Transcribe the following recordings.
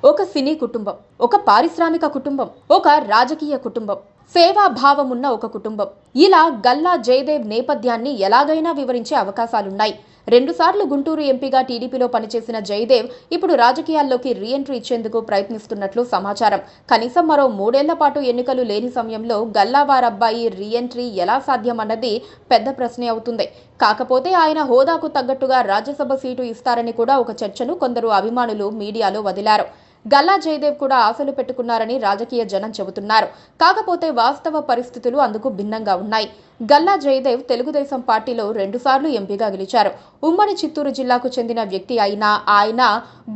ఒక సినీ కుటుంబం, ఒక పారిశ్రామిక కుటుంబం, ఒక రాజకీయ కుటుంబం, సేవాభావం ఉన్న ఒక కుటుంబం. ఇలా గల్లా జయదేవ్ నేపథ్యాన్ని ఎలాగైనా వివరించే అవకాశాలున్నాయి. 2 సార్లు గుంటూరు ఎంపీగా టీడీపీలో పనిచేసిన జయదేవ్ ఇప్పుడు రాజకీయాల్లోకి రీఎంట్రీ ఇచ్చేందుకు ప్రయత్నిస్తున్నట్లు సమాచారం. కనీసం మరో 3 ఏళ్ల పాటు ఎన్నికలు లేని సమయంలో గల్లా వారబ్బాయి రీఎంట్రీ ఎలా సాధ్యమన్నది పెద్ద ప్రశ్నే అవుతుంది. కాకపోతే ఆయన హోదాకు తగ్గట్టుగా రాజ్యసభ సీటు ఇస్తారని కూడా ఒక చర్చను కొందరు అభిమానులు మీడియాలో వదిలారు. గల్లా జయదేవ్ కూడా ఆశలు పెట్టుకున్నారని రాజకీయ జనం చెబుతున్నారు. కాకపోతే వాస్తవ పరిస్థితులు అందుకు భిన్నంగా ఉన్నాయి. గల్లా జయదేవ్ తెలుగుదేశం పార్టీలో 2 సార్లు ఎంపీగా గెలిచారు. ఉమ్మడి చిత్తూరు జిల్లాకు చెందిన వ్యక్తి అయినా ఆయన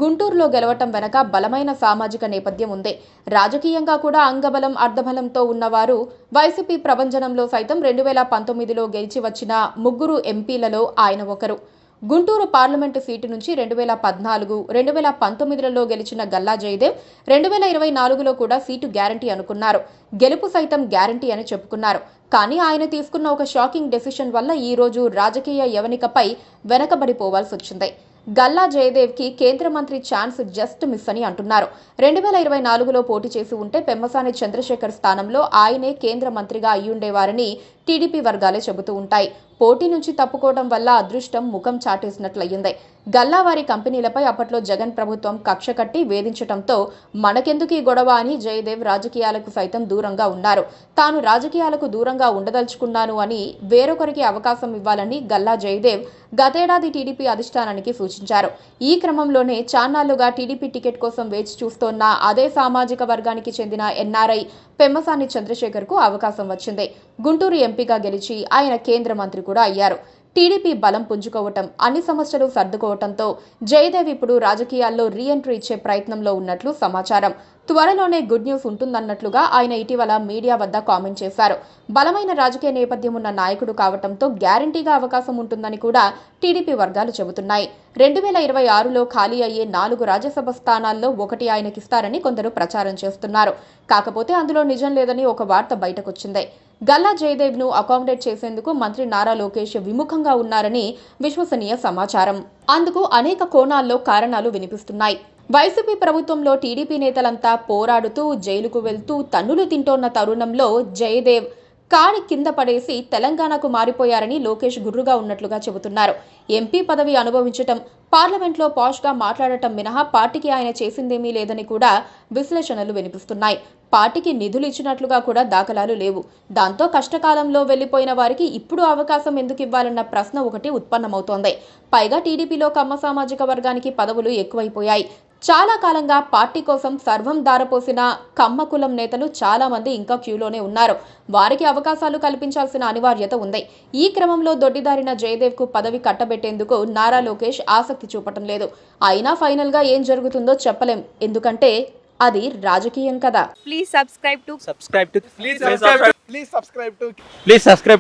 గుంటూరులో గెలవటం వెనక బలమైన సామాజిక నేపథ్యం ఉంది. రాజకీయంగా కూడా అంగబలం అర్ధబలంతో ఉన్నవారు. వైసీపీ ప్రభంజనంలో సైతం 2019లో గెలిచి వచ్చిన 3 ఎంపీలలో ఆయన ఒకరు. గుంటూరు పార్లమెంటు సీటు నుంచి 2014, 2019లలో గెలిచిన గల్లా జయదేవ్ 2024లో కూడా సీటు గ్యారంటీ అనుకున్నారు. గెలుపు సైతం గ్యారంటీ అని చెప్పుకున్నారు. కానీ ఆయన తీసుకున్న ఒక షాకింగ్ డెసిషన్ వల్ల ఈ రోజు రాజకీయ యవనికపై వెనకబడిపోవాల్సి వచ్చింది. గల్లా జయదేవ్ కి కేంద్ర మంత్రి ఛాన్స్ జస్ట్ మిస్ అని అంటున్నారు. 2024లో పోటీ చేసి ఉంటే పెమ్మసాని చంద్రశేఖర్ స్థానంలో ఆయనే కేంద్ర మంత్రిగా అయ్యుండేవారని టీడీపీ వర్గాలే చెబుతూ ఉంటాయి. పోటీ నుంచి తప్పుకోవడం వల్ల అదృష్టం ముఖం చాటేసినట్లయింది. గల్లా వారి కంపెనీలపై అప్పట్లో జగన్ ప్రభుత్వం కక్ష కట్టి వేధించడంతో మనకెందుకు ఈ గొడవ అని జయదేవ్ రాజకీయాలకు సైతం దూరంగా ఉన్నారు. తాను రాజకీయాలకు దూరంగా ఉండదలుచుకున్నాను అని వేరొకరికి అవకాశం ఇవ్వాలని గల్లా జయదేవ్ గతేడాది టీడీపీ అధిష్టానానికి సూచించారు. ఈ క్రమంలోనే చాన్నాళ్లుగా టీడీపీ టికెట్ కోసం వేచి చూస్తోన్న అదే సామాజిక వర్గానికి చెందిన ఎన్ఆర్ఐ పెమ్మసాని చంద్రశేఖర్ కు అవకాశం వచ్చింది. గుంటూరు ఎంపీగా గెలిచి ఆయన కేంద్ర మంత్రి కూడా అయ్యారు. టీడీపీ బలం పుంజుకోవటం, అన్ని సమస్యలు సర్దుకోవటంతో జయదేవ్ ఇప్పుడు రాజకీయాల్లో రీఎంట్రీ ఇచ్చే ప్రయత్నంలో ఉన్నట్లు సమాచారం. త్వరలోనే గుడ్ న్యూస్ ఉంటుందన్నట్లుగా ఆయన ఇటీవల మీడియా వద్ద కామెంట్ చేశారు. బలమైన రాజకీయ నేపథ్యం ఉన్న నాయకుడు కావటంతో గ్యారంటీగా అవకాశం ఉంటుందని కూడా టీడీపీ వర్గాలు చెబుతున్నాయి. 2026లో ఖాళీ అయ్యే 4 రాజ్యసభ స్థానాల్లో ఒకటి ఆయనకిస్తారని కొందరు ప్రచారం చేస్తున్నారు. కాకపోతే అందులో నిజం లేదని ఒక వార్త బయటకొచ్చింది. గల్లా జయదేవ్ ను అకామిడేట్ చేసేందుకు మంత్రి నారా లోకేష్ విముఖంగా ఉన్నారని విశ్వసనీయ సమాచారం. అందుకు అనేక కోణాల్లో కారణాలు వినిపిస్తున్నాయి. వైసీపీ ప్రభుత్వంలో టీడీపీ నేతలంతా పోరాడుతూ జైలుకు వెళ్తూ తన్నులు తింటోన్న తరుణంలో జయదేవ్ కాడి కింద పడేసి తెలంగాణకు మారిపోయారని లోకేష్ గుర్రుగా ఉన్నట్లుగా చెబుతున్నారు. ఎంపీ పదవి అనుభవించటం, పార్లమెంట్లో పాష్గా మాట్లాడటం మినహా పార్టీకి ఆయన చేసిందేమీ లేదని కూడా విశ్లేషణలు వినిపిస్తున్నాయి. పార్టీకి నిధులు ఇచ్చినట్లుగా కూడా దాఖలాలు లేవు. దాంతో కష్టకాలంలో వెళ్లిపోయిన వారికి ఇప్పుడు అవకాశం ఎందుకు ఇవ్వాలన్న ప్రశ్న ఒకటి ఉత్పన్నమవుతోంది. పైగా టీడీపీలో కమ్మ సామాజిక వర్గానికి పదవులు ఎక్కువైపోయాయి. చాలా కాలంగా పార్టీ కోసం సర్వం దారపోసిన కమ్మ కులం నేతలు చాలా మంది ఇంకా క్యూలోనే ఉన్నారు. వారికి అవకాశాలు కల్పించాల్సిన అనివార్యత ఉంది. ఈ క్రమంలో దొడ్డిదారిన జయదేవ్ కు పదవి కట్టబెట్టేందుకు నారా లోకేష్ ఆసక్తి చూపటం లేదు. అయినా ఫైనల్ గా ఏం జరుగుతుందో చెప్పలేం. ఎందుకంటే అది రాజకీయం కదా. Please subscribe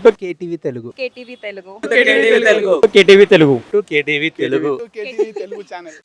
to KTV Telugu. KTV Telugu. KTV Telugu channel.